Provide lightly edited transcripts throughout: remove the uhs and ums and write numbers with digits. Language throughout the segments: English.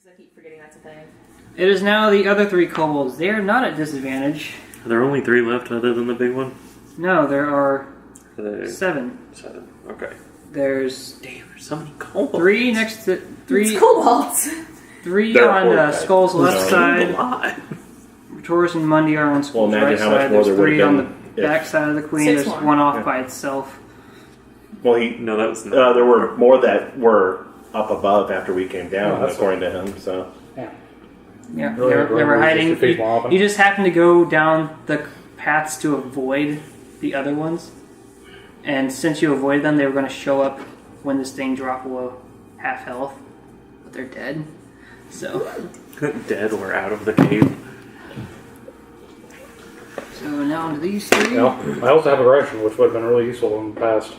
Because I keep forgetting that's a thing. It is now the other 3 kobolds. They are not at disadvantage. Are there only 3 left other than the big one? No, there are Are 7. 7. Okay. There's Damn, there's so many kobolds. 3 next to... 3 It's kobolds. 3 They're on Skull's left A side. lot. Taurus and Mundi are on Skull's imagine right how much side. more There's there would've 3 on been the if- back side of the Queen. 6 There's more. 1 off by itself. Well, No, that was not. there were more that were up above after we came down, Oh, that's according to him. So Yeah. Yeah, Really, they were just hiding. to face more often. You just happened to go down the paths to avoid the other ones. And since you avoided them, they were going to show up when this thing dropped below half health. But they're dead. So Dead or out of the cave. now onto these 3. You know, I also have aggression, which would have been really useful in the past.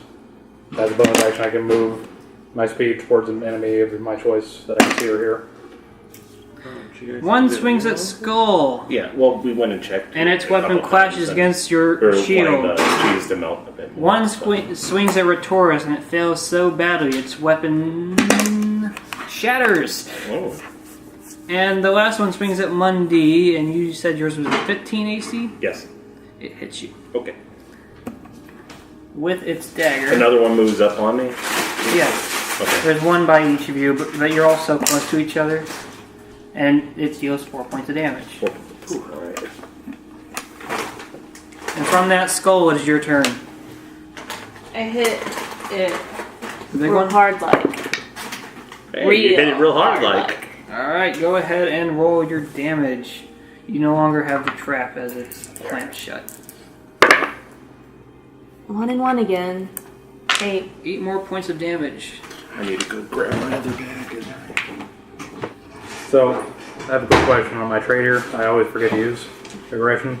As a bonus action, I can move my speed towards an enemy of my choice that I can see or hear. One swings at Skull, yeah, well, we went and checked, and its a weapon couple clashes times, against or your wanted shield. the cheese to melt a bit. One So- swings at Retoris, and it fails so badly its weapon shatters. Oh. And the last one swings at Mundi, and you said yours was a 15 AC? Yes. It hits you Okay. with its dagger. Another one moves up on me. Yeah, Okay. there's one by each of you, but you're all so close to each other. And it deals 4 points of damage. All right. And from that Skull, it is your turn. I hit it The big real one? hard like. Hey, you hit it real hard, like. Alright, go ahead and roll your damage. You no longer have the trap as it's clamped shut. 1 and 1 again. 8. 8 more points of damage. I need to go grab my other bag. So, I have a quick question on my trait here. I always forget to use aggression.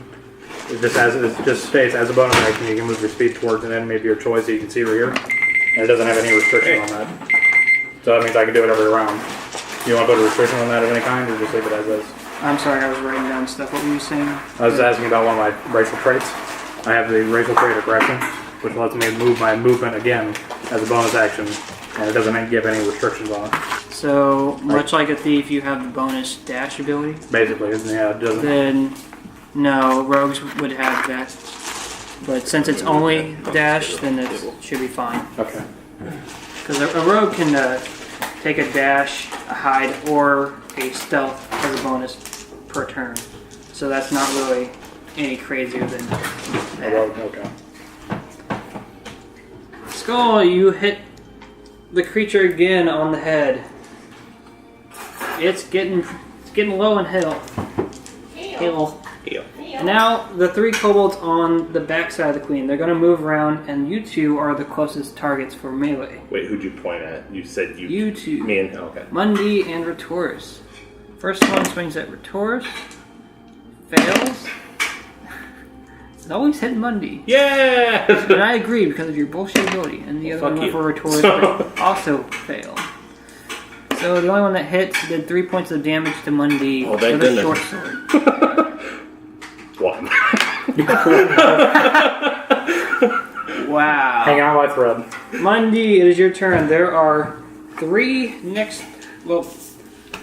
It just states as a bonus action, you can move your speed towards an enemy of your choice that you can see or hear. And it doesn't have any restriction on that. So that means I can do it every round. Do you want to put a restriction on that of any kind, or just leave it as is? I'm sorry, I was writing down stuff. What were you saying? I was asking about one of my racial traits. I have the racial trait aggression, which lets me move my movement again as a bonus action, and it doesn't give any restrictions on it. So, much like a thief, you have the bonus dash ability. Basically, yeah, it doesn't. Then, no, rogues would have that. But since it's only dash, then it should be fine. Okay. Because a rogue can take a dash, a hide, or a stealth as a bonus per turn. So that's not really any crazier than that. Okay. Skull, you hit the creature again on the head. It's getting low in health. Heal. And now the 3 kobolds on the backside of the Queen. They're going to move around, and you 2 are the closest targets for melee. Wait, who'd you point at? You said you. You 2. Me and okay. Mundi and Retoris. First one swings at Retoris. Fails. It's always hit Mundi. Yeah. And I agree because of your bullshit ability. And the other fuck one you. for Retoris but also failed. So the only one that hit did 3 points of damage to Mundi Oh, thank with a goodness. short sword. 1. Wow. Hang on my thread. Mundi, it is your turn. There are 3 next. Well,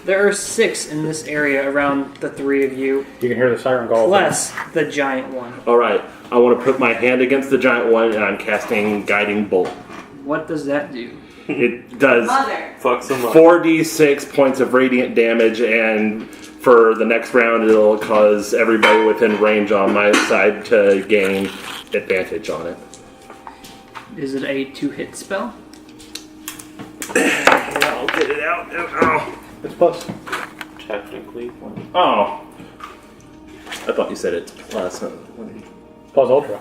there are 6 in this area around the 3 of you, You can hear the siren call. plus the giant one. All right. I want to put my hand against the giant one, and I'm casting Guiding Bolt. What does that do? It does Mother. Fuck some up. 4d6 points of radiant damage, and for the next round, it'll cause everybody within range on my side to gain advantage on it. Is it a 2-hit spell? I'll get it out. Oh. It's plus. Technically. Oh. I thought you said it's plus. Plus ultra.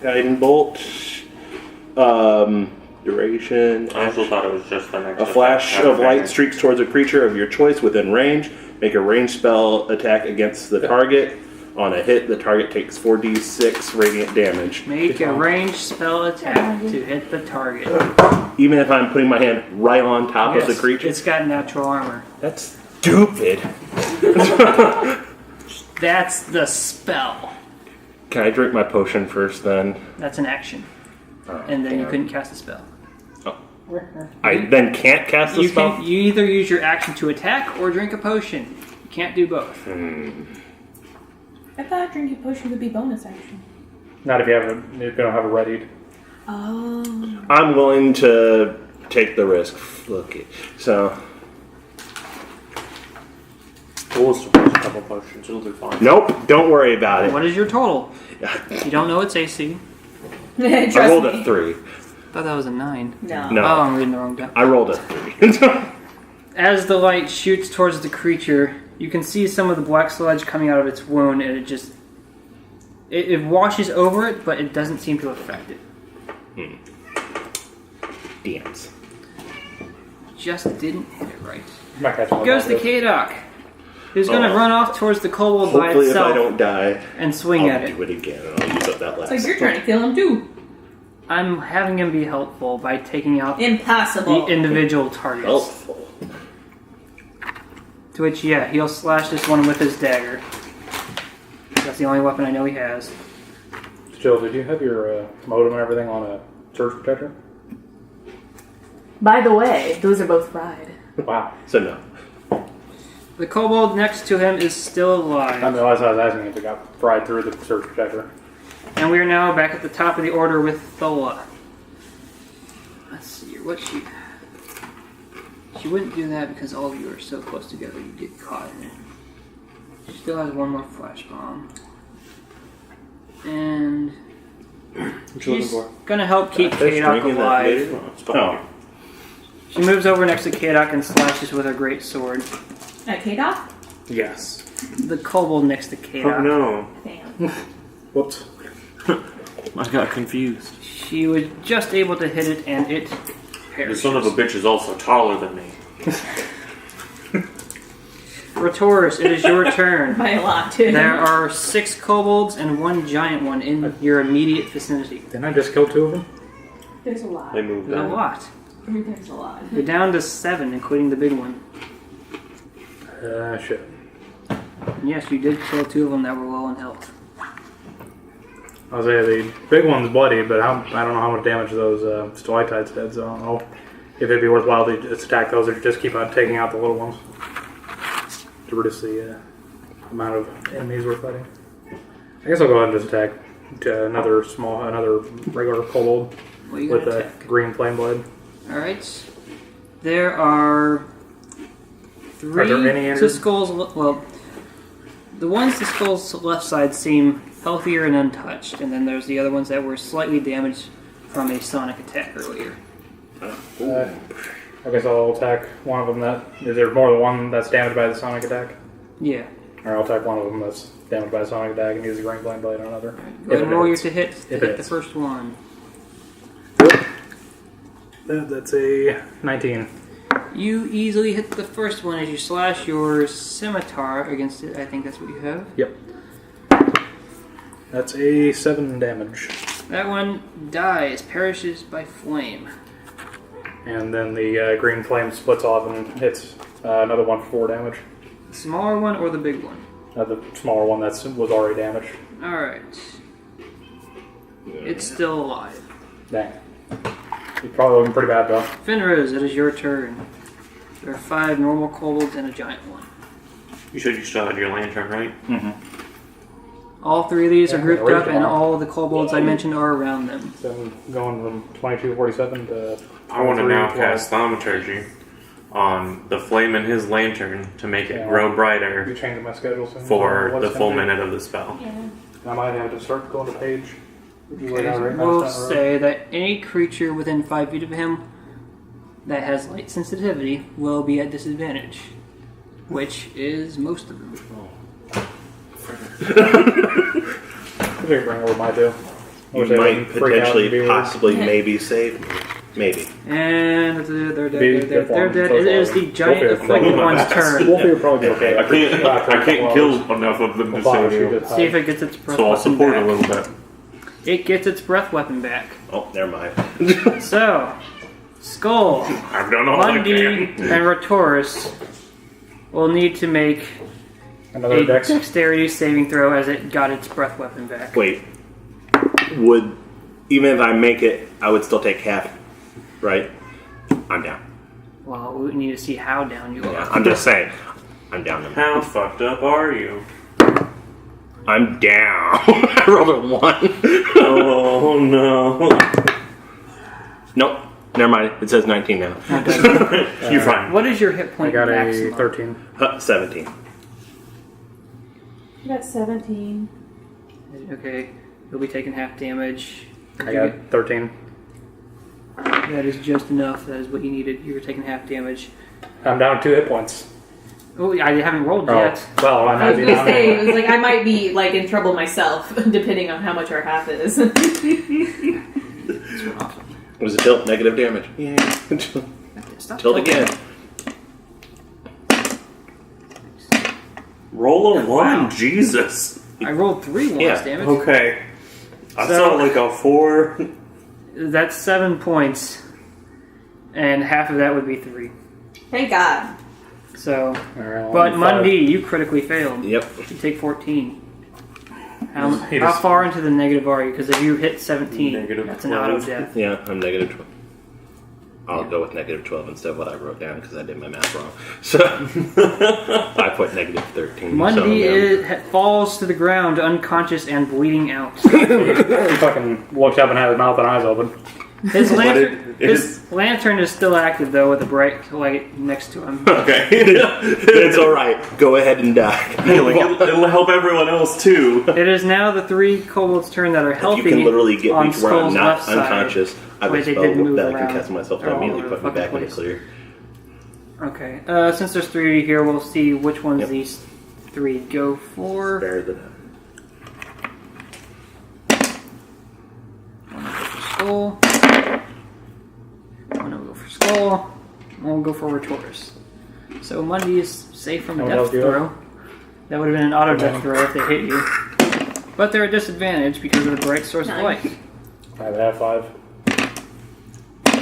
Guiding Bolt. Duration. I also thought it was just the next A flash of light damage. streaks towards a creature of your choice within range. Make a ranged spell attack against the target. On a hit, the target takes 4d6 radiant damage. Make a ranged spell attack to hit the target. Even if I'm putting my hand right on top of the Yes, creature. it's got natural armor. That's stupid. That's the spell. Can I drink my potion first then? That's an action. Oh, And then you damn. couldn't cast a spell. Oh, I then can't cast the spell? You either use your action to attack or drink a potion. You can't do both. I thought drinking potion would be bonus action. Not if you don't have it readied. Oh. I'm willing to take the risk. Okay. So, We'll suppose a couple potions. It'll be fine. nope, don't worry about it. What is your total? You don't know its AC. Trust I rolled me. a 3. I thought that was a 9. No. No. Oh, I'm reading the wrong down. I rolled a 3. As the light shoots towards the creature, you can see some of the black sludge coming out of its wound, and it washes over it, but it doesn't seem to affect it. Dance. Just didn't hit it right. You might catch one Goes of the those. K-Doc, who's going to run off towards the kobold by Hopefully, if itself I don't die, and swing I'll at it. do it again, and I'll use up that last. It's like you're trying to kill him too. I'm having him be helpful by taking out Impossible. the individual targets. Helpful. To which, yeah, he'll slash this one with his dagger. That's the only weapon I know he has. Jill, did you have your modem and everything on a surge protector? By the way, those are both fried. Wow. So, no. The kobold next to him is still alive. I mean, last I was asking if it got fried through the surge protector. And we are now back at the top of the order with Thola. Let's see what she... She wouldn't do that because all of you are so close together you'd get caught in it. She still has one more flash bomb. And... What you looking She's for? gonna help keep Fish K-Doc drinking that alive. lady? Oh, it's behind Oh. She moves over next to K-Doc and slashes with her great sword. At K-Doc? you. Yes. The kobold next to K-Doc. Oh no. Damn. Whoops. I got confused. She was just able to hit it and it The perishes. son of a bitch is also taller than me. Retoris, it is your turn. By a lot too. There are 6 kobolds and 1 giant one in your immediate vicinity. Didn't I just kill 2 of them? There's a lot. They moved There's a down. lot. There's a lot. You're down to 7, including the big one. Shit. And yes, you did kill 2 of them that were low in health. I was saying the big one's bloody, but I don't know how much damage those stalactites did, so I don't know if it'd be worthwhile to just attack those or just keep on taking out the little ones to reduce the amount of enemies we're fighting. I guess I'll go ahead and just attack another regular kobold What are you with going to a attack? green flame blade. Alright. There are 3 Are there any to injured? skulls. Well, the ones to skull's left side seem healthier and untouched, and then there's the other ones that were slightly damaged from a sonic attack earlier. I guess I'll attack one of them. Is there more than one that's damaged by the sonic attack? Yeah. Or I'll attack one of them that's damaged by the sonic attack and use the green flame blade on another. Go If ahead it and roll your hits. to hit If to it hit the hits. first one. That's a 19. You easily hit the first one as you slash your scimitar against it. I think that's what you have. Yep. That's a 7 damage. That one dies, perishes by flame. And then the green flame splits off and hits another one for 4 damage. The smaller one or the big one? The smaller one that was already damaged. Alright. It's still alive. Dang. It's probably looking pretty bad though. Fenris, it is your turn. There are 5 normal kobolds and a giant one. You said you still had your lantern, right? Mm-hmm. All 3 of these are Yeah, grouped right up, and there. all the kobolds I mentioned are around them. So I'm going from 2247 to I want to 23, now 12. cast Thaumaturgy on the flame in his lantern to make it Yeah. grow Be brighter changing my schedule soon. for What's the full gonna be. minute of the spell. Yeah. I might have to start going to page. Okay, we'll say that any creature within 5 feet of him that has light sensitivity will be at disadvantage, which is most of them. I think bring over my 2. You might potentially, possibly, maybe save me. Maybe. And they're dead. Be They're deformed dead. so It is the far. giant Wolfie, afflicted my one's best. turn. Wolfie would probably be okay. I can't kill enough of them to save you, See if it gets its breath so I'll weapon support a back. little bit. It gets its breath weapon back. Oh, never mind. So, Skull, I've done all I Lundy, can. and Retoris will need to make Another a dex. dexterity saving throw as it got its breath weapon back. Wait. Even if I make it, I would still take half, right? I'm down. Well, we need to see how down you Yeah, are. I'm just saying. I'm down. How fucked up are you? I'm down. I rolled a 1. Oh no. Nope. Never mind. It says 19 now. You're fine. What is your hit I point got a maximum? 13. 17. I got 17. Okay, you'll be taking half damage. I got 13. That is just enough. That is what you needed. You were taking half damage. I'm down 2 hit points. Oh, I haven't rolled Oh, yet. well, I I might was be gonna down. say, it anyway. was like I might be like in trouble myself, depending on how much our half is. It was a tilt. Negative damage. Yeah. Stop Tilt tilting. again. Roll a 1. Wow. Jesus. I rolled 3 loss Yeah, damage. Okay. I So- saw like a 4. That's 7 points. And half of that would be 3. Thank God. So, All right, well, but I'm Mundi, you critically failed. Yep. You take 14. How He how just- far into the negative are you? Because if you hit 17, Negative that's an 12. auto death. Yeah, I'm negative 12. I'll go with negative 12 instead of what I wrote down because I did my math wrong. So I put negative 13. Mundi so, falls to the ground unconscious and bleeding out. He fucking looks up and has his mouth and eyes open. His lantern, it his lantern is still active though, with a bright light next to him. Okay. it's all right. Go ahead and die. It'll help everyone else too. It is now the 3 kobolds' turn that are healthy. You can literally get on me to where I'm Skull's not left side. unconscious. I have Wait, a they spell did move that I can around. cast myself They're to all immediately over put the me back in fucking the place. clear. Okay. Since there's 3 here, we'll see which ones Yep. these 3 go for. Bear the One will go for Skull. One will go for Skull. One will go for Retoris. So Mundi is safe from a How death else do you throw. That would have been an auto death throw if they hit you. But they're at disadvantage because of the bright source of light. I have half 5.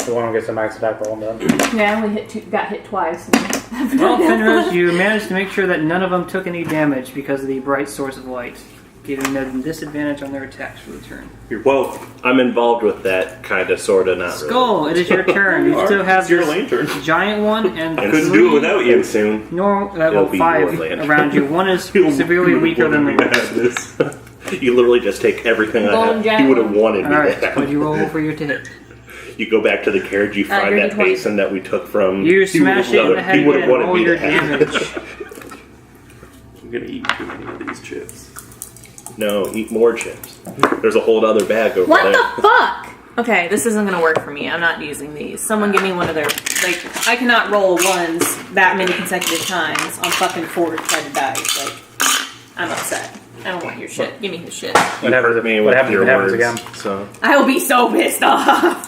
The one who gets the max attack roll, I'm done. Yeah, I only got hit twice. Well, Fenris, you managed to make sure that none of them took any damage because of the bright source of light, giving them disadvantage on their attacks for the turn. You're welcome. I'm involved with that kind of, sort of, not Skull, it is your turn. You still have It's your this lantern. giant one and I couldn't 3 do it without really. you. And soon. It'll be 5 your lantern. around you. One is severely weaker than the rest. You literally just take everything I Golden have. giant You would have one. wanted me Alright, to what do have. you roll for your to hit? You go back to the carriage, you find you're that D20. basin that we took from. You he smash it in the would've- head he would've again, wanted roll me your to have. damage. I'm gonna eat too many of these chips. No, eat more chips. There's a whole other bag over What there. the fuck? Okay, this isn't gonna work for me. I'm not using these. Someone give me one of their I cannot roll ones that many consecutive times on fucking 4-sided dice. Like, I'm upset. I don't want your shit. Give me his shit. You hurt me What with happens your if it happens words, again? so I will be so pissed off.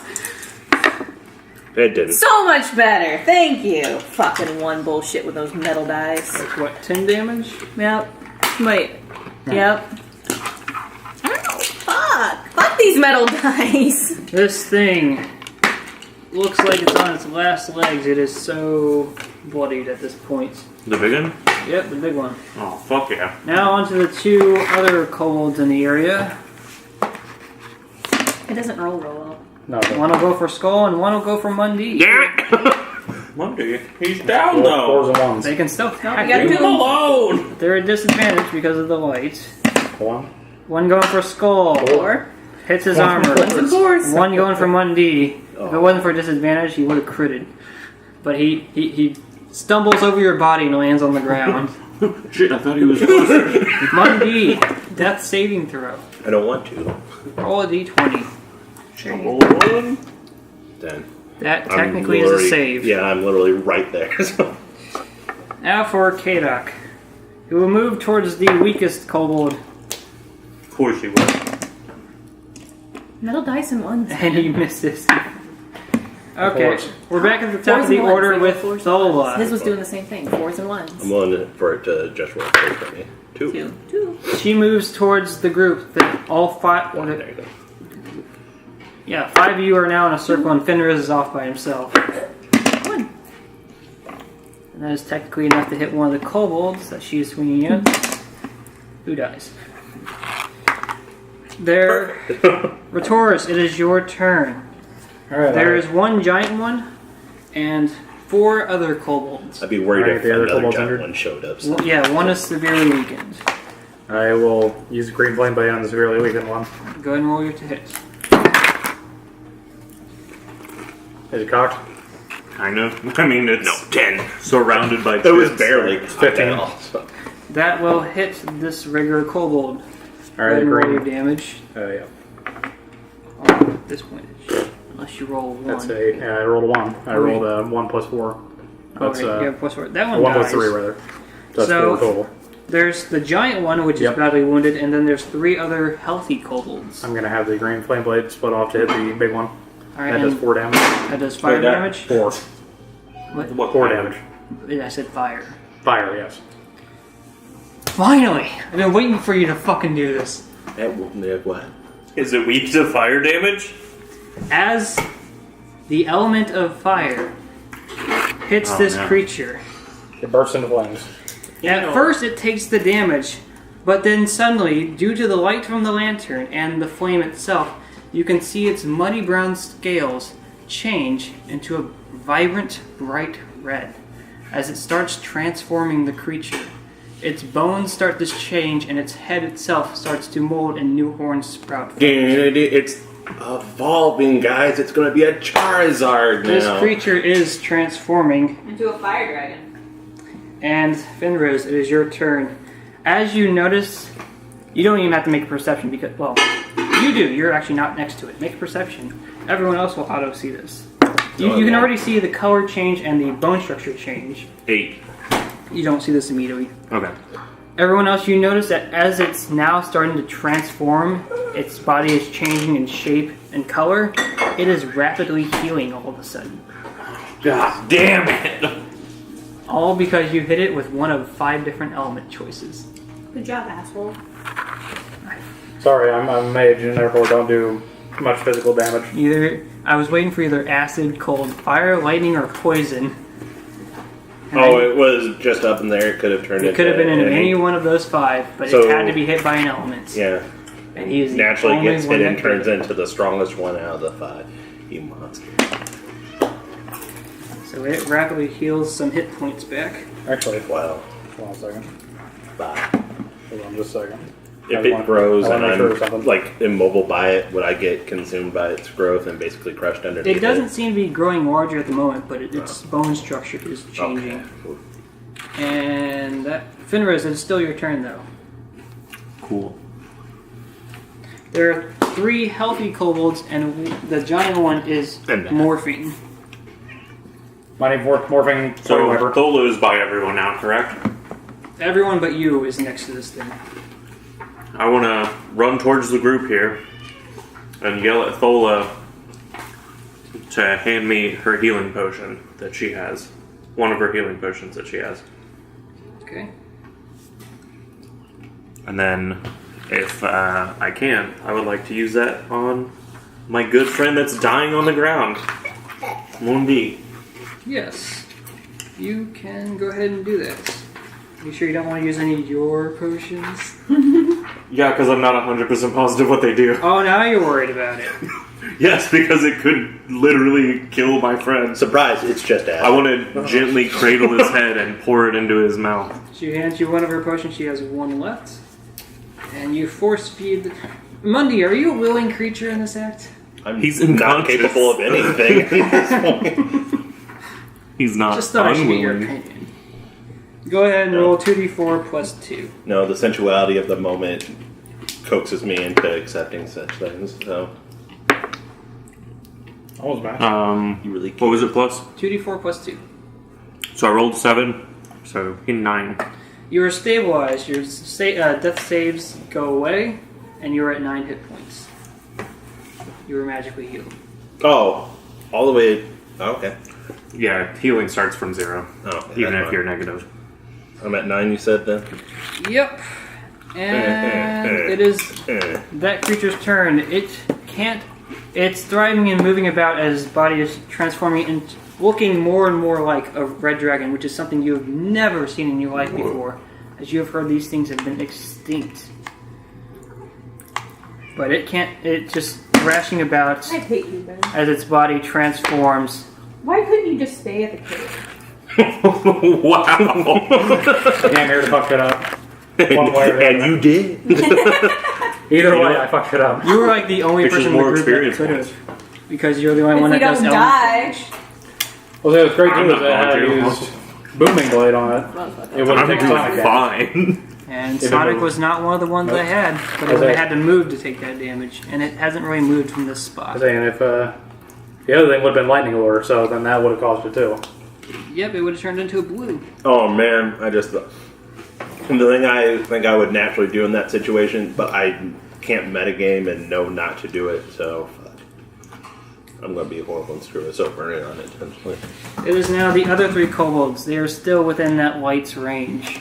it didn't. So much better. Thank you. Fucking one bullshit with those metal dice. Like what, 10 damage? Yep. Wait. Yep. I don't know. Fuck these metal dice. This thing looks like it's on its last legs. It is so bloodied at this point. The big one? Yep, the big one. Oh, fuck yeah. Now onto the 2 other kobolds in the area. It doesn't roll well. No, One will go for Skull and one will go for Mundi. Monday. He's down 4s though. and 1s. They can still attack you gotta you. do Leave him alone. They're at disadvantage because of the light. 1. One going for Skull. Or Hits his armor. ones and fours. One going for Mundi. If it wasn't for disadvantage, he would have critted. But he stumbles over your body and lands on the ground. Shit, I thought he was closer. Mundi, death saving throw. I don't want to. Roll a d20. Roll 1. Then That I'm technically is a literally- save. Yeah, I'm literally right there. So. Now for Kadok, who will move towards the weakest kobold, Of course he will. metal dice and ones. and he misses. Okay, Fours. we're back at the top 4s of the and ones. order They go with 4s and ones. His Thola. was doing the same thing. 4s and 1s. I'm willing for it to just roll for me. 2. 2. She moves towards the group that all 5. There you go. Yeah, 5 of you are now in a circle, and Fenris is off by himself. 1. And that is technically enough to hit one of the kobolds that she is swinging at. Who dies? There. Retoris, it is your turn. Alright, There is one giant one and 4 other kobolds. I'd be worried Alright, if the other another kobolds giant injured? one showed up. Well, yeah, one is severely weakened. I will use the green flame blade on the severely weakened one. Go ahead and roll your to hit. Is it cocked? Kind of. I mean, it's 10. surrounded by It was chips. barely 15. so. That will hit this regular kobold. Go Alright, ahead and roll green. your damage. Yeah. At this point, unless you roll 1. That's I rolled a 1. I rolled a 1 plus 4. That's Okay, yeah, plus 4. That one 1 dies. plus 3, rather. So that's So- 4 total. There's the giant one, which Yep. is badly wounded, and then there's 3 other healthy kobolds. I'm going to have the green flame blade split off to hit the big one. Alright, That does and 4 damage. that does fire Wait, that- damage? 4. What 4 kind of- damage. Yeah, I said fire. Fire, yes. Finally! I've been waiting for you to fucking do this. What? Is it weak to fire damage? As the element of fire hits Oh, this no. creature, It bursts into flames. at first it takes the damage, but then suddenly, due to the light from the lantern and the flame itself, you can see its muddy brown scales change into a vibrant, bright red as it starts transforming the creature. Its bones start to change and its head itself starts to mold and new horns sprout. It's evolving, guys. It's going to be a Charizard now. This creature is transforming. Into a fire dragon. And Fenris, it is your turn. As you notice, you don't even have to make a perception because, well, you do. You're actually not next to it. Make a perception. Everyone else will auto see this. You can already see the color change and the bone structure change. 8. You don't see this immediately. Okay. Everyone else, you notice that as it's now starting to transform, its body is changing in shape and color. It is rapidly healing all of a sudden. God damn it! All because you hit it with one of 5 different element choices. Good job, asshole. Sorry, I'm a mage and therefore don't do much physical damage. I was waiting for either acid, cold, fire, lightning, or poison. And It was just up in there. It could have turned it into could have been in any- any one of those 5, but So- it had to be hit by an element. Yeah. And he is the Naturally only gets one hit and that turns could. into the strongest one out of the 5. You monster. So it rapidly heals some hit points back. Actually, Wow. hold on a second. 5. Hold on just a second. If it grows I and wanna make sure I'm something. like immobile by it, would I get consumed by its growth and basically crushed underneath? It doesn't seem to be growing larger at the moment, but its bone structure is changing. Okay. And that Fenris, it's still your turn though. Cool. There are 3 healthy kobolds, and the giant one is And that. morphing. My name morphing So Toy Wiper. Tholo is by everyone now, correct? Everyone but you is next to this thing. I want to run towards the group here and yell at Thola to hand me her healing potion that she has. One of her healing potions that she has. Okay. And then, if I can, I would like to use that on my good friend that's dying on the ground. Moonbee. Yes. You can go ahead and do that. You sure you don't want to use any of your potions? Yeah, because I'm not 100% positive what they do. Oh, now you're worried about it. Yes, because it could literally kill my friend. Surprise! It's just acid. I want to gently cradle his head and pour it into his mouth. She hands you one of her potions. She has 1 left. And you force feed the... Mundi, are you a willing creature in this act? He's not unconscious. capable of anything at this point. He's not Just thought I should get your unwilling. opinion. Go ahead and roll 2d4 plus 2. No, the sensuality of the moment coaxes me into accepting such things. So Almost back. you really What was it plus? 2d4 plus 2. So I rolled 7, so 9. You are stabilized. Your death saves go away, and you are at 9 hit points. You were magically healed. Oh, all the way. Oh, okay. Yeah, healing starts from 0, Oh, even that's if you're fine. negative. I'm at 9. You said then. Yep. And it is that creature's turn. It can't. It's thriving and moving about as its body is transforming and looking more and more like a red dragon, which is something you have never seen in your life before, as you have heard these things have been extinct. But it can't. It's just thrashing about I hate you, Ben. as its body transforms Why couldn't you just stay at the cave? Wow. I came here to fuck it up. One way or the And other. you did. Either way, I fucked it up. You were like the only Which is person in the more group that experience could points. have. Because you're the only If one we that does don't element. die. Well, it was great I'm too. not Is I had going to. used booming blade on it. It wouldn't I'm take doing Sonic damage. fine. And If it Sonic moved. was not one of the ones Nope. I had, but it Was would it- have had to move to take that damage, and it hasn't really moved from this I spot. was saying if the other thing would have been lightning lure, so then that would have caused it too. Yep, it would have turned into a blue. Oh man, the thing I think I would naturally do in that situation, but I can't metagame and know not to do it, so fuck. I'm gonna be horrible and screw us over on it potentially. It is now the other 3 kobolds. They are still within that light's range.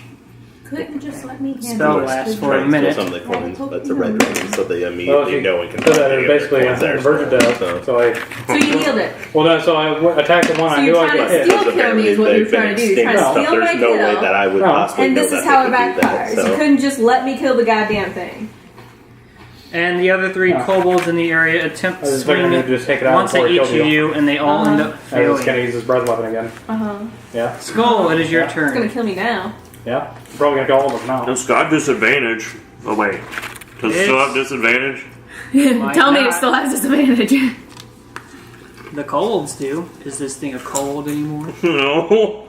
Couldn't just let me handle Spell it. lasts for Try a and steal minute. some of the coins, but it's a red one, so they Well, immediately if you know and can do that, any it of their basically coins that are converted stolen, death. So I, So you healed it. well, no, so I attacked the one So I you're knew I trying could to hit. steal Because kill me is what apparently you're trying to do. You're they've trying to been steal my There's no way kill. that I would No. possibly And know this that is how it they could do that, backfires. so. You couldn't just let me kill the goddamn thing. And the other 3 Oh. kobolds in the area attempt I to was swing figuring it you'd just take it out once before at it each killed of you, and they all end up I was gonna failing. use his breath weapon again. Yeah, Skull, it is your Yeah. It's gonna turn. kill me now. yeah. Probably gonna kill all of them now. It's got disadvantage. Oh, wait. Does it still have disadvantage? Might Tell me it not. still has disadvantage. The kobolds do. Is this thing a kobold anymore? No.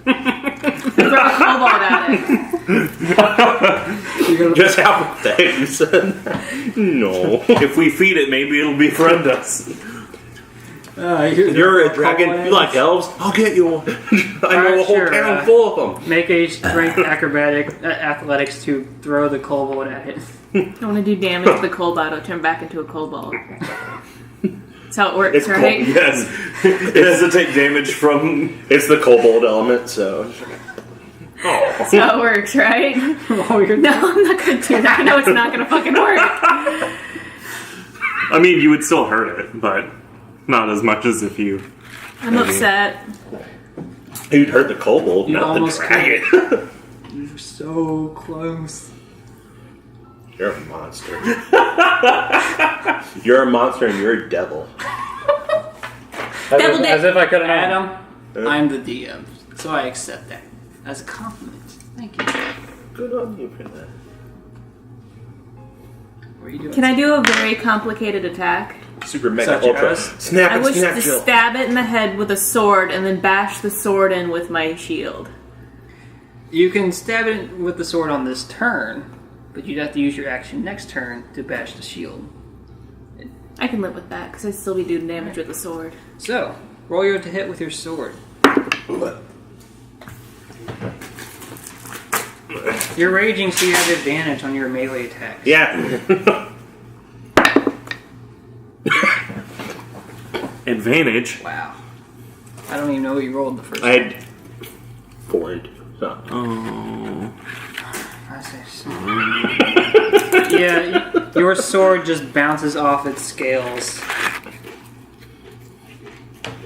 Throw a kobold at it. You're gonna Just how the heck you said that? No. If we feed it, maybe it'll befriend us. You're a dragon. You like elves? I'll get you one. I know a whole sure, town full of them. Make a strength athletics to throw the kobold at it. I want to do damage to the kobold. It'll turn back into a kobold. That's how it works, It's right? cold. Yes. It has to take damage from. It's the kobold element, so. That's how it works, right? Oh, you're No, I'm not gonna do that. I know it's not gonna fucking work. I mean, you would still hurt it, but not as much as if you. I'm upset. You'd hurt the kobold, You not the almost dragon. You're so close. You're a monster. You're a monster and you're a devil. Double As if I could have known. Adam, I'm the DM, so I accept that as a compliment. Thank you. Good on you for that. What are you doing? Can I do a very complicated attack? Super mega Such ultra. as? Snap I and wish snap to Jill. stab it in the head with a sword and then bash the sword in with my shield. You can stab it with the sword on this turn, but you'd have to use your action next turn to bash the shield. I can live with that because I'd still be doing damage with the sword. So, roll your to hit with your sword. You're raging, so you have advantage on your melee attacks. Yeah. Advantage? Wow. I don't even know what you rolled the first I time. had 4 and 2. So. Oh. Yeah, your sword just bounces off its scales.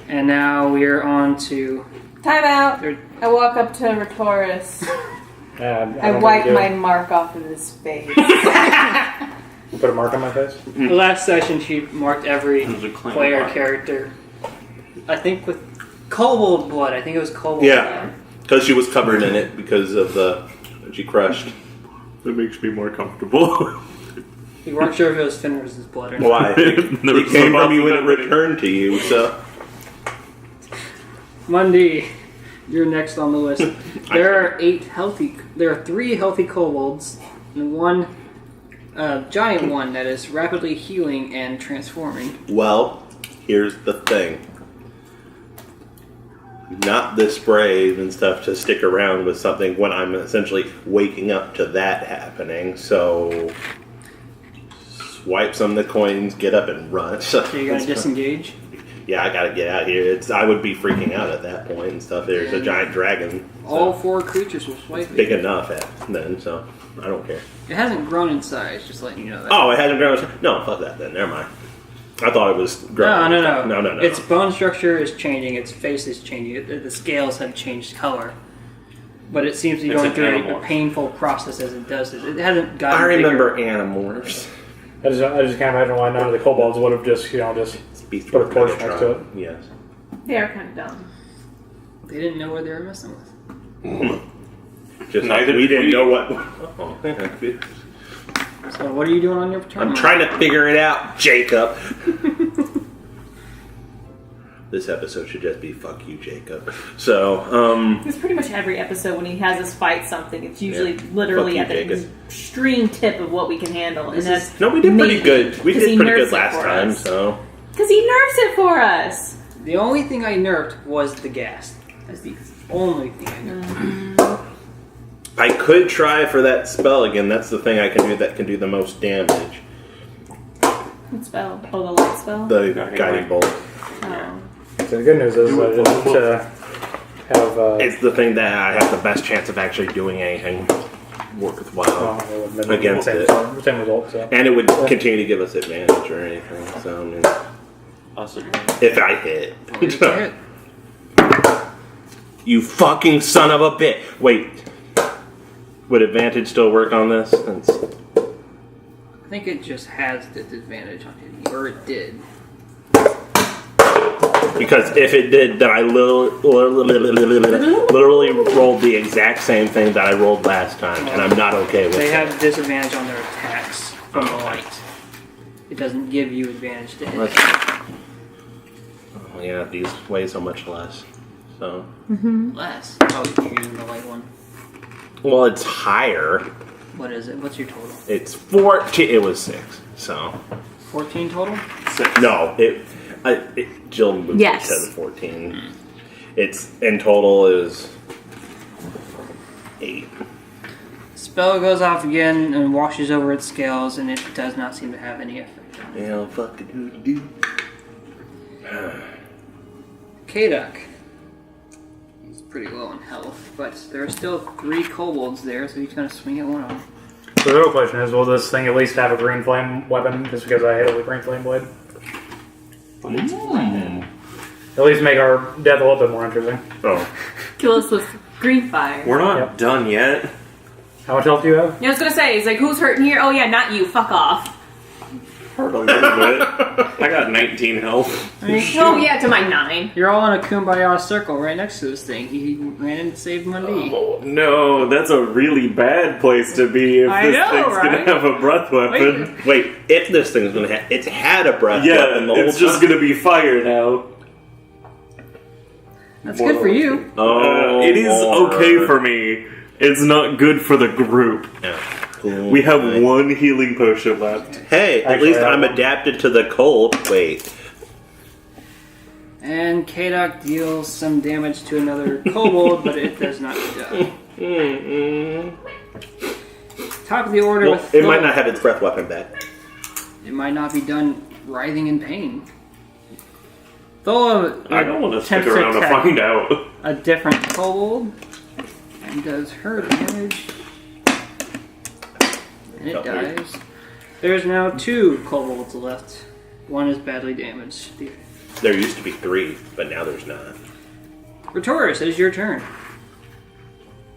And now we're on to... Time out. There- I walk up to Retoris. Yeah, I wipe my mark off of his face. You put a mark on my face? The last session, she marked every There's a claim player mark. character. I think with kobold blood. I think it was kobold Yeah. Because she was covered in it because of the. She crushed. That makes me more comfortable. blood. We weren't sure if it was Fenrir's blood or not. Why? There It was came no from you when it possibility. returned to you, so. Mundy, you're next on the list. There are 3 healthy kobolds and 1 giant one that is rapidly healing and transforming. Well, here's the thing. Not this brave and stuff to stick around with something when I'm essentially waking up to that happening, so. Swipe some of the coins, get up and run. So you're gonna disengage. Yeah, I gotta get out here. I would be freaking out at that point and stuff. There's a giant dragon. So All 4 creatures will swipe big it. enough then, so I don't care. It hasn't grown in size, just letting you know that. Oh, it hasn't grown. No, fuck that then. Never mind. I thought it was growing. No. Its bone structure is changing. Its face is changing. The scales have changed color. But it seems to be It's going an through a animal. painful process as it does this. It hasn't gotten I remember bigger. Animorphs. I just can't imagine why none of the kobolds would have just Beast Put a Wars torch Megatron. next to it. Yes. They are kind of dumb. They didn't know what they were messing with. Just Neither we did didn't we. know what. Oh, yeah. So what are you doing on your turn? I'm trying to figure it out, Jacob. This episode should just be "fuck you, Jacob." So, It's pretty much every episode when he has us fight something. It's usually Yeah. literally Fuck at the you, Jacob. extreme tip of what we can handle, and that's no, we did pretty good. We 'Cause did he pretty nerfs good it last for time. us. So, because he nerfs it for us. The only thing I nerfed was the gas. That's the only thing I nerfed. I could try for that spell again. That's the thing I can do that can do the most damage. What spell? Oh, the light spell. The guiding bolt. Oh. So the good news is that it doesn't have. It's the thing that I have the best chance of actually doing anything worthwhile against it. Same result. So. And it would continue to give us advantage or anything. So, I mean, Awesome. if I hit. Hit. You fucking son of a bitch. Wait. Would advantage still work on this? I think it just has disadvantage on hitting you, or it did. Because if it did, then I literally rolled the exact same thing that I rolled last time, and I'm not okay with They that. have disadvantage on their attacks from the light. It doesn't give you advantage to hit. Oh, yeah, these weigh so much less. So, Less. Oh, you're using the light one. well, it's higher. What is it? What's your total? It's 14. It was 6. So, 14 total? no, Jill moved Yes. it to 14. It's in total is 8. Spell goes off again and washes over its scales, and it does not seem to have any effect on it. Yeah, fucking do. K-Duck. He's pretty low in health, but there are still 3 kobolds there, so he's going to swing at one of them. So the real question is, will this thing at least have a green flame weapon just because I hit it with green flame blade? At least make our death a little bit more interesting. Oh. Kill us with green fire. We're not Yep. done yet. How much health do you have? Yeah, I was gonna say, he's like, who's hurting here? Oh yeah, not you. Fuck off. Hurt a little bit. I got 19 health. Oh yeah, to my 9. You're all in a kumbaya circle right next to this thing. He ran in to save Mundi. Oh, no, that's a really bad place to be if I this know, thing's right? gonna have a breath weapon. Wait, if this thing's gonna have... It's had a breath Yeah, weapon the whole it's just time. gonna be fire now. That's good for you. Oh, It is Lord. okay for me. It's not good for the group. Yeah. Cool. We have one healing potion left. Hey, at Actually, least I I'm have one. adapted to the cold. Wait. And K-Duck deals some damage to another kobold, but it does not die. Top of the order Well, with it might not have its breath weapon back. It might not be done writhing in pain. Thola I don't want to stick attempts around to attack find out. a different kobold and does her damage. And it dies. There's now 2 kobolds left. One is badly damaged. The There used to be 3, but now there's not. Retoris, it is your turn.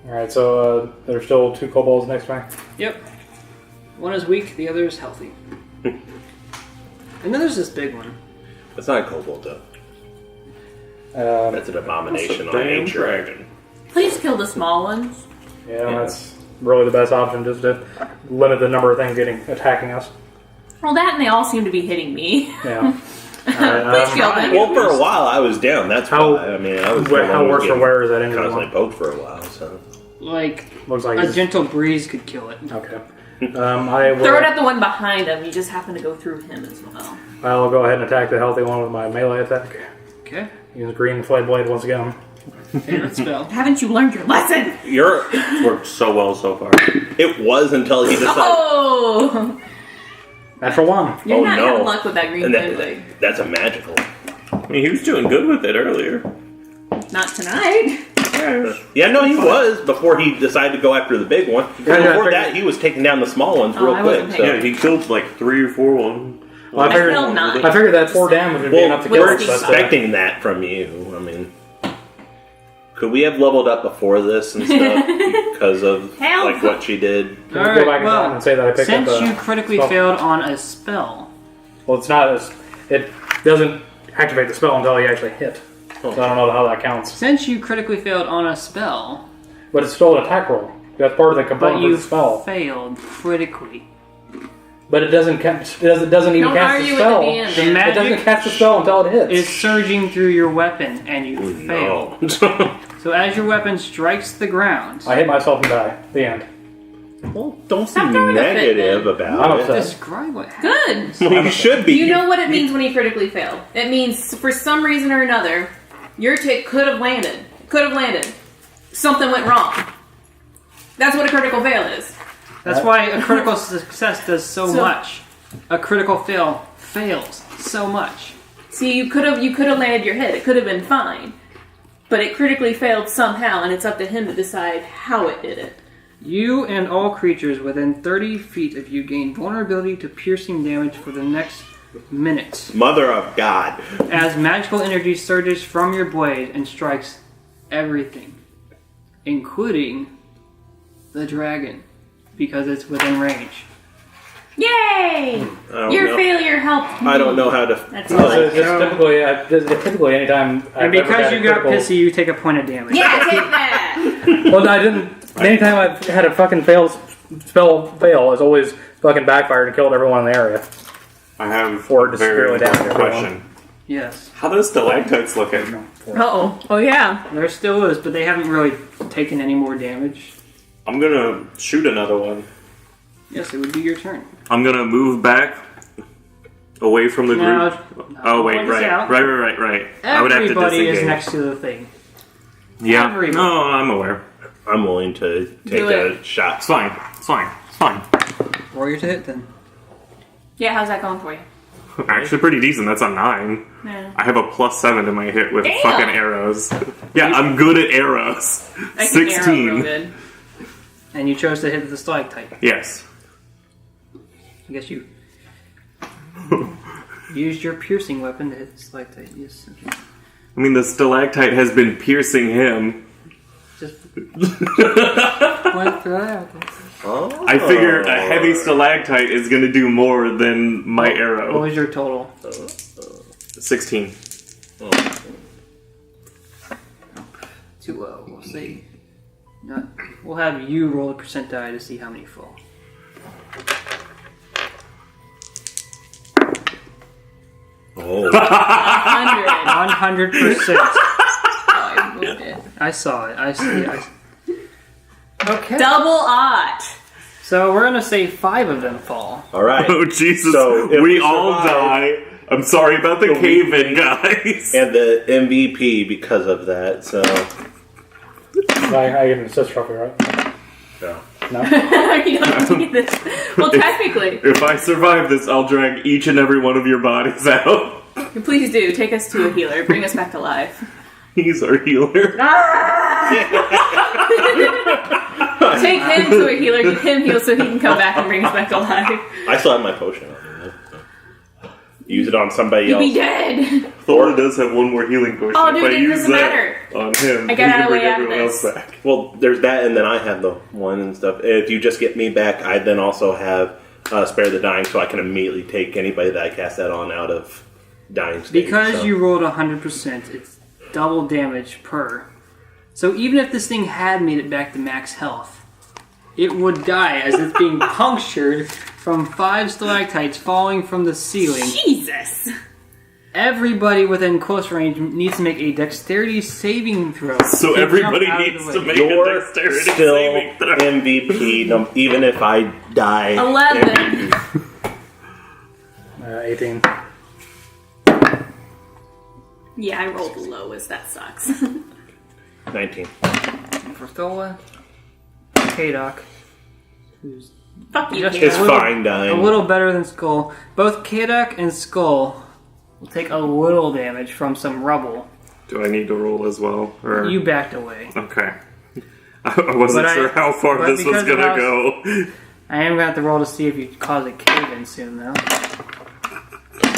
Alright, so there's still 2 kobolds next to me. Yep. One is weak, the other is healthy. And then there's this big one. That's not a kobold, though. That's an abomination on Damn nature. dragon. Please kill the small ones. Yeah, that's really the best option, just to limit the number of things attacking us. Well, that and they all seem to be hitting me. Yeah. Please Alright, kill them. Well, for a while I was down. That's How- why. I mean, I was how worse for wear is that injury constantly one? poked for a while. So Like, Looks like a it's... gentle breeze could kill it. Okay. I Throw it will, at the one behind him. You just happen to go through him as well. I'll go ahead and attack the healthy one with my melee attack. Okay. Use green flame blade once again. Favorite spell. Haven't you learned your lesson? It's worked so well so far. it was until he decided. Oh! Natural 1. You're Oh, not no. having luck with that green And flame blade. that's a magical. I mean, he was doing good with it earlier. Not tonight. Yeah, no, he was before he decided to go after the big one. Yeah, I Before figured- that, he was taking down the small ones Oh, real I quick. wasn't So. Yeah, he killed like 3 or 4 ones. Well, I figured, felt not. I figured that 4 damage would be Well, enough to with kill we're us. But, expecting that from you. I mean, could we have leveled up before this and stuff because of Hell. like what she did? Can we go back in time and say that I picked since up a you critically spell? failed on a spell, Well, it's not as... doesn't activate the spell until you actually hit. So I don't know how that counts. Since you critically failed on a spell, But it's still an attack roll. That's part of the but component of you the spell. failed critically. But it doesn't cast. It doesn't even Don't cast argue the with spell. the DM. The man. It doesn't magic cast the spell until it hits. is surging through your weapon, and you fail. No. So as your weapon strikes the ground, I hit myself and die. The end. Well, don't Stop seem throwing a fit, negative then. about I'm it. upset. describe what happened. Good. Well, you should be. You know what it means when you critically fail. It means, for some reason or another, your tick could have landed. Something went wrong. That's what a critical fail is. That's why a critical success does so So- much. A critical fail fails so much. See, you could have landed your hit. It could have been fine. But it critically failed somehow, and it's up to him to decide how it did it. You and all creatures within 30 feet of you gain vulnerability to piercing damage for the next minute. Mother of God. As magical energy surges from your blade and strikes everything, including the dragon, because it's within range. Yay! I don't Your know. failure helped me. I don't know how to. That's So all I it's typically anytime And I've ever because had you a got critical, pissy, you take a point of damage. Yeah, take that! Well, I didn't. Anytime I've had a fucking spell fail, it's always fucking backfired and killed everyone in the area. I have Or a just very really down important to question. Yes. How those stalactites looking? Uh-oh. Oh, yeah. There still is, but they haven't really taken any more damage. I'm gonna shoot another one. Yes, it would be your turn. I'm gonna move back away from the Now, group. Oh wait, point this right. out. I would have to Everybody disengage. is next to the thing. Yeah. everybody. No, I'm aware. I'm willing to take Do a it. shot. It's fine. It's fine. It's fine. Roll your to hit then. Yeah, how's that going for you? Actually, pretty decent. That's a 9. Yeah. I have a +7 to my hit with Damn. fucking arrows. Yeah, I'm good at arrows. I can arrow real 16. good. And you chose to hit the stalactite. Yes. I guess you used your piercing weapon to hit the stalactite. Yes. Okay. I mean, the stalactite has been piercing him. Just want to throw that out there. Oh. I figure a heavy stalactite is going to do more than my What arrow. was your total? 16. Too low. We'll see. Not, we'll have you roll a percent die to see how many fall. Oh. 100. 100%. Oh, I moved it. I saw it. I see it. Okay. Double odd. So we're gonna say 5 of them fall. All right. Oh, Jesus. So, if we we all survive- die. I'm sorry about the So we- cave-in, guys. And the MVP because of that, so. I get an assist trophy, right? No. No. You don't need this. Well, technically. If I survive this, I'll drag each and every one of your bodies out. Please do. Take us to a healer. Bring us back to life. He's our healer. Take him to a healer. Get him healed so he can come back and bring us back to life. I still have my potion on me. Use it on somebody You'll else. be dead. Thor does have one more healing potion. Oh, dude, if I it use doesn't that matter. on him, I he got can our bring way out of everyone else this. back. Well, there's that, and then I have the one and stuff. If you just get me back, I then also have Spare the Dying, so I can immediately take anybody that I cast that on out of dying state. Because so. you rolled 100%, it's double damage per. So even if this thing had made it back to max health, it would die as it's being punctured from 5 stalactites falling from the ceiling. Jesus. Everybody within close range needs to make a dexterity saving throw. So to everybody jump out of needs the to way. make You're a dexterity still saving throw. MVP, even if I die. 11. 18. Yeah, I rolled the lowest. That sucks. 19. For Thola, K-Doc, who's Fuck you, Just Caleb. It's fine dying. a little better than Skull. Both K-Doc and Skull will take a little damage from some rubble. Do I need to roll as well? Or? You backed away. Okay. I wasn't But sure how far but this was because of gonna how- go. I am going to have to roll to see if you cause a cave-in soon, though.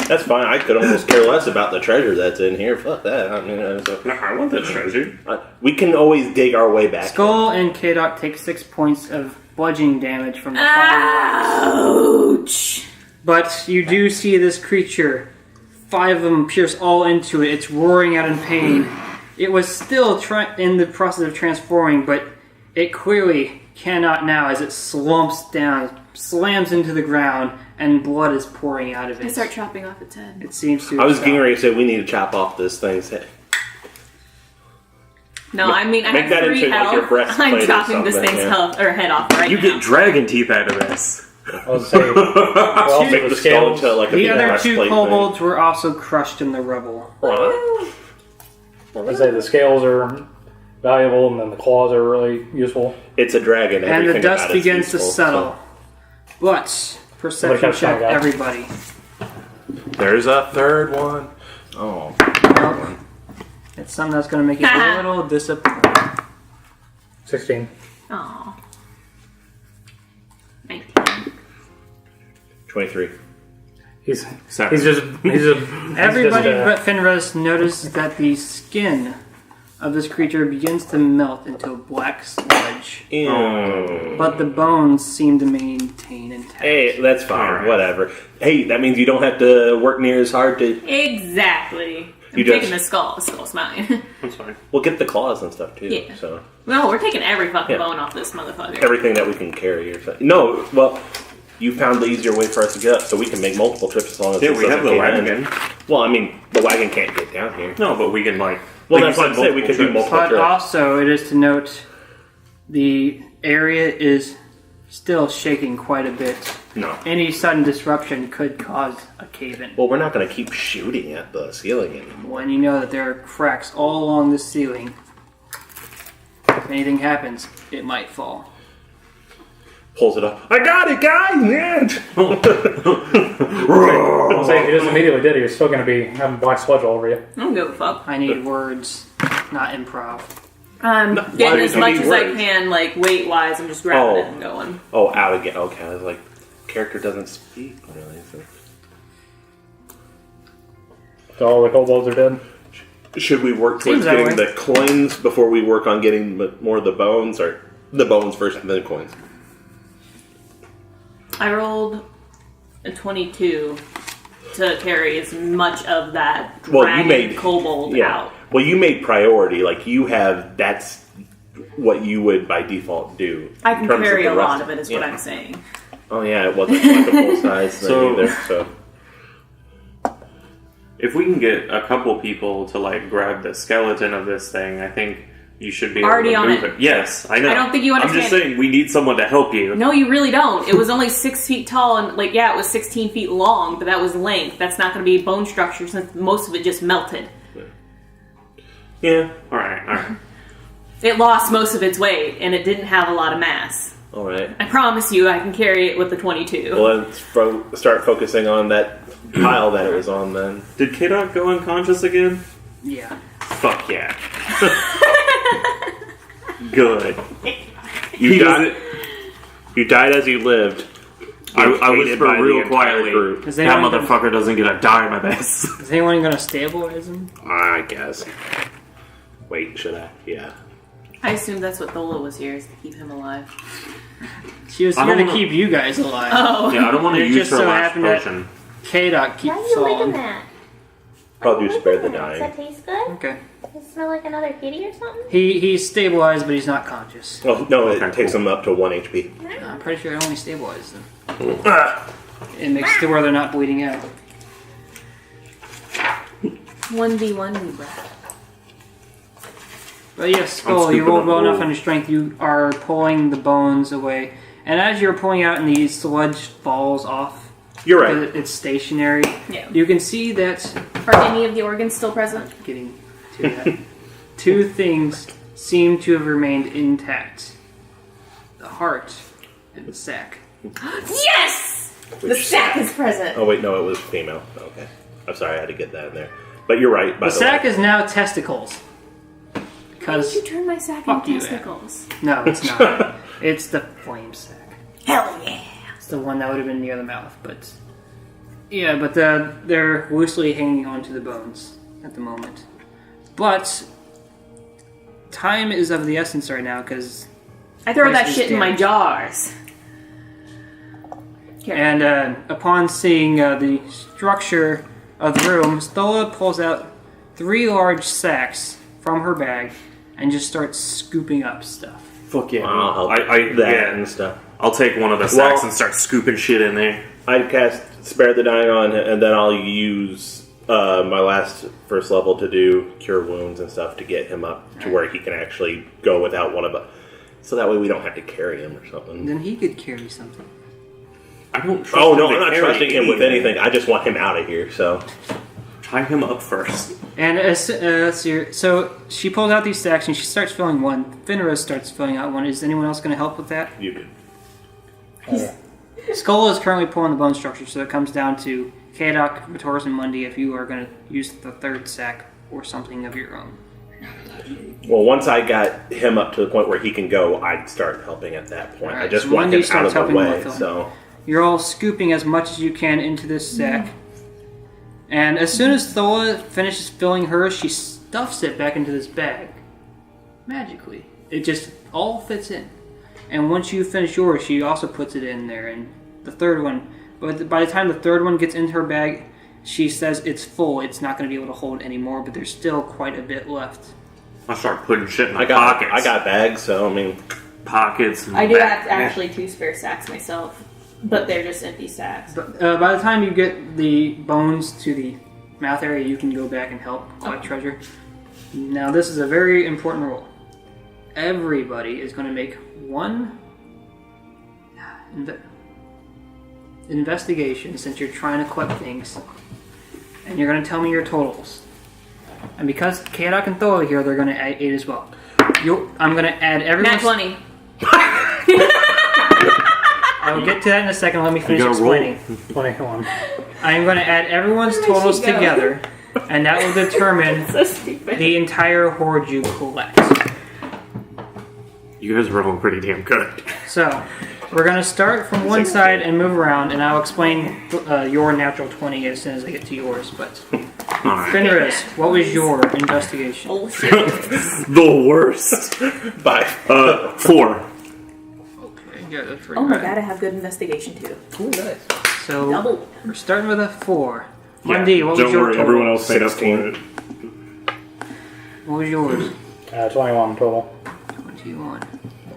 That's fine. I could almost care less about the treasure that's in here. Fuck that. I mean, No, I want that treasure. we can always dig our way back. Skull and K-Doc take 6 points of bludgeoning damage from the fire. Ouch. But you do see this creature 5 of them pierce all into it. It's roaring out in pain. It was still in the process of transforming, but it clearly cannot now as it slumps down, slams into the ground, and blood is pouring out of it. I start chopping off its head. It seems to. I was getting ready to say we need to chop off this thing's head. No, I mean, I Make have that 3 into, like, health. your breastplate I'm or chopping this something, thing's yeah. head off right You now. get dragon teeth out of this. I was saying, well, Make the skull into like a The big other 2 breastplate kobolds were also crushed in the rubble. thing. I was say the scales are valuable, and then the claws are really useful. It's a dragon. And the everything dust about it's begins to useful, settle. But, perception Somebody check, got it. everybody. so. There's a third one. Oh. Nope. It's something that's going to make you a little disappointed. 16. Aw. 19. 23. He's Sorry. he's just Everybody but Finrez noticed that the skin of this creature begins to melt into a black sludge, Ew. but the bones seem to maintain intact. Hey, that's fine. Alright. Whatever. Hey, that means you don't have to work near as hard to. Exactly. I'm You taking just- the skull. The skull's mine. I'm sorry. We'll get the claws and stuff too. Yeah. So No, we're taking every fucking Yeah. bone off this motherfucker. everything that we can carry or something. No, well, you found the easier way for us to get up, so we can make multiple trips as long as Yeah, this we have doesn't the cave in. wagon. Well, I mean, the wagon can't get down here. No, but we can like. Well, like that's you what I'm saying. We could do multiple But trips. also, it is to note the area is still shaking quite a bit. No. Any sudden disruption could cause a cave-in. Well, we're not going to keep shooting at the ceiling anymore. When you know that there are cracks all along the ceiling, if anything happens, it might fall. Pulls it up. I got it, guys! I'll say if he just immediately did it, you're still going to be having black sludge all over you. I don't give a fuck. I need words, not improv. I'm why getting do as you much need as I words? can, like, weight-wise. I'm just grabbing Oh. it and going. Oh, out again. Okay, I was like, character doesn't speak, really. So. So all the kobolds are dead. Should we work Seems towards that getting way. the coins before we work on getting more of the bones, or the bones first and then the coins? I rolled a 22 to carry as much of that Well, you dragon made- kobold out. Well, you made priority. Like, you have, that's what you would by default do. I in can terms carry the a rest lot of it, is what yeah. I'm saying. Oh, yeah, it wasn't like a full size thing So- either, so. If we can get a couple people to like grab the skeleton of this thing, I think you should be Already able to on move it. it. Yes, I know. I don't think you I'm just understand. saying we need someone to help you. No, you really don't. It was only 6 feet tall, and like, yeah, it was 16 feet long, but that was length. That's not going to be bone structure since most of it just melted. Yeah, All right. It lost most of its weight, and it didn't have a lot of mass. alright. I promise you, I can carry it with the 22. Well, let's start focusing on that pile that it was on then. Did K-Dot go unconscious again? Yeah. Fuck yeah. Good. You He died, you died as you lived. I Hated by whisper the real entire quietly. group. Is That anyone, motherfucker doesn't get a dime of this. is anyone going to stabilize him? I guess. Wait, should I? Yeah. I assume that's what Thola was here, is to keep him alive. She was I here don't to wanna- keep you guys alive. Oh. Yeah, I don't want to It use just her so last happened that- potion. K-Dot Why keeps are you licking on. that? Probably Why are you spare the licking that? Does dying. that taste good? Okay. Does it smell like another kitty or something? He's stabilized, but he's not conscious. Oh, no, it Okay, takes cool. them up to 1 HP. I'm pretty sure it only stabilizes them. It makes it to where they're not bleeding out. 1v1 me, Brad. But yes, Skull, you scooping rolled up well enough wool. on your strength. You are pulling the bones away. And as you're pulling out and the sludge falls off, You're right. because it's stationary, Yeah. you can see that, Are any of the organs still present? getting to that, 2 things seem to have remained intact. The heart and the sack. Yes! The Which sack is present. Oh, wait, no, it was female. Okay. I'm sorry, I had to get that in there. But you're right, by The the sack way. is now testicles. Why Because, did you turn my sack Fuck into you, testicles? no, it's not. It's the flame sack. Hell yeah! It's the one that would have been near the mouth, but yeah, but they're loosely hanging onto the bones at the moment. But time is of the essence right now because, I throw that Place shit in my damaged. jars. and upon seeing the structure of the room, Stola pulls out 3 large sacks from her bag and just starts scooping up stuff. Fuck yeah. I'll help that yeah. and stuff. I'll take one of the sacks and start scooping shit in there. I'd cast Spare the Dying on him, and then I'll use my last first level to do Cure Wounds and stuff to get him up to where he can actually go without one of us. So that way we don't have to carry him or something. Then he could carry something. I don't trust Oh, him no, to I'm not carry trusting him with anything. I just want him out of here, so... Tie him up first. And so she pulls out these sacks and she starts filling one. Fenris starts filling out one. Is anyone else going to help with that? You do. Skola is currently pulling the bone structure, so it comes down to Kadok, Vitoris, and Mundi if you are going to use the 3rd sack or something of your own. Well, once I got him up to the point where he can go, I'd start helping at that point. Alright, I just so want Mundi him out starts of the helping way, with him. so... You're all scooping as much as you can into this sack. And as soon as Thola finishes filling hers, she stuffs it back into this bag. Magically. It just all fits in. And once you finish yours, she also puts it in there. And the 3rd one, but by the time the 3rd one gets into her bag, she says it's full. It's not going to be able to hold anymore, but there's still quite a bit left. I'll start putting shit in my pockets. I got bags, so I mean... Pockets. And I do have actually 2 spare sacks myself, but they're just empty sacks. But by the time you get the bones to the mouth area, you can go back and help collect treasure. Now, this is a very important rule. Everybody is going to make one investigation since you're trying to collect things, and you're going to tell me your totals. And because Kadok and Thoa are here, they're going to add 8 as well. I'm going to add everyone's... Nat 20. I'll get to that in a second. Let me finish explaining. 21. I am going to add everyone's totals together, and that will determine So stupid. the entire hoard you collect. You guys are rolling pretty damn good. So, we're going to start from one side and move around, and I'll explain your natural 20 as soon as I get to yours. But Alright. Fenris, what was your investigation? Oh shit. The worst. Bye. 4. Okay, yeah, that's pretty Oh my bad. god, I have good investigation too. So, Double. we're starting with a 4. Mundi, what was Don't your worry, total? everyone else made up for 16. it. What was yours? 21 total. 21.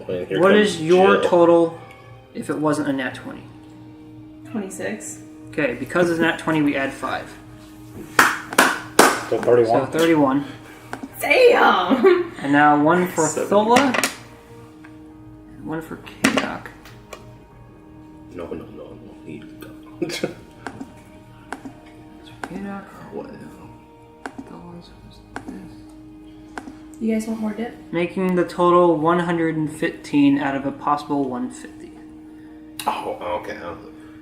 Here What comes is your Jill. total if it wasn't a nat 20? 26. Okay, because it's nat 20, we add 5. So 31. So 31. Damn! And now one for 70. Thola, and one for Kadok. No. He Kadok. What? Thola's was this. You guys want more dip? Making the total 115 out of a possible 150. Oh, okay.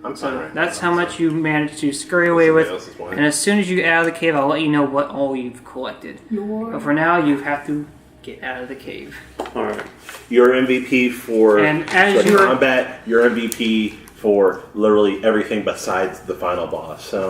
I'm fine right That's now, how much you managed to scurry away Somebody with. else's wine. And as soon as you get out of the cave, I'll let you know what all you've collected. But for now, you have to get out of the cave. Alright. Your MVP for And as the you're- combat, your MVP for literally everything besides the final boss. So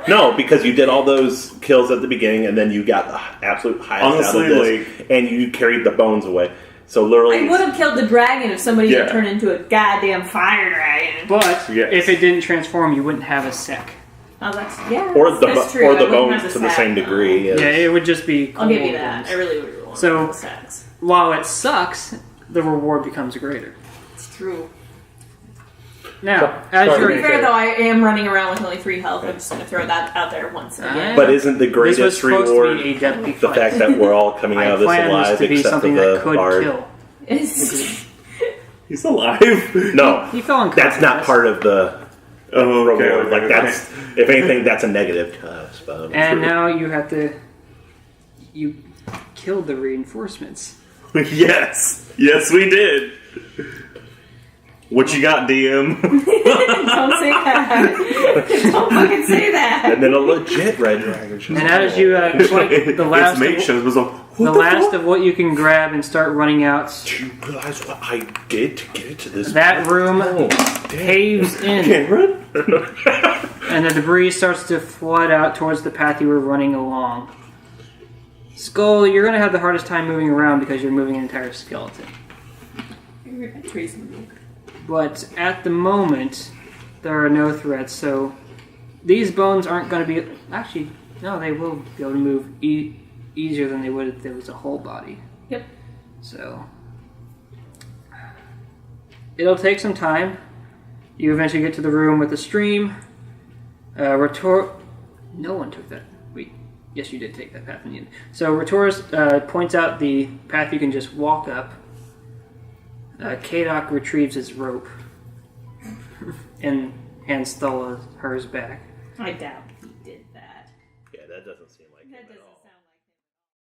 no, because you did all those kills at the beginning, and then you got the absolute highest out of Honestly, this, and you carried the bones away. So literally, I would have killed the dragon if somebody Yeah. had turned into a goddamn fire dragon. But Yes. if it didn't transform, you wouldn't have a sec. Oh, that's yeah. or the that's true. or I the wouldn't bones have to the sack, same though. degree. Yes. Yeah, it would just be. I'll give you cold that. ones. I really would want So- the sacks. While it sucks, the reward becomes greater. It's true. Now, Sorry. as To be you're fair, though, I am running around with only 3 health. I'm just going to throw that out there once again. But isn't the this was greatest supposed reward to be a deadly the fight. fact that we're all coming out I of this planned alive, this to be except for something the that could bard? kill. It's- He's alive. No, He fell unconscious. that's not part of the Oh, okay. reward. Like okay. that's, if anything, that's a negative to us. But And now you have to. You killed the reinforcements. Yes. Yes, we did. What you got, DM? Don't say that. Don't fucking say that. and then a legit red dragon. shows And up. as you collect the last, Its mate of, shows was like, the what the last fuck? of what you can grab and start running out, Do you realize what I did to get it to this? that room Oh, caves in, Can't run? and the debris starts to flood out towards the path you were running along. Skull, you're going to have the hardest time moving around because you're moving an entire skeleton. But at the moment, there are no threats, so these bones aren't going to be... Actually, no, they will be able to move easier than they would if there was a whole body. Yep. So... It'll take some time. You eventually get to the room with the stream. No one took that. Wait. Yes, you did take that path in the end. So Ratoris points out the path you can just walk up. Kadok retrieves his rope and hands Thola hers back. I doubt he did that. Yeah, that doesn't seem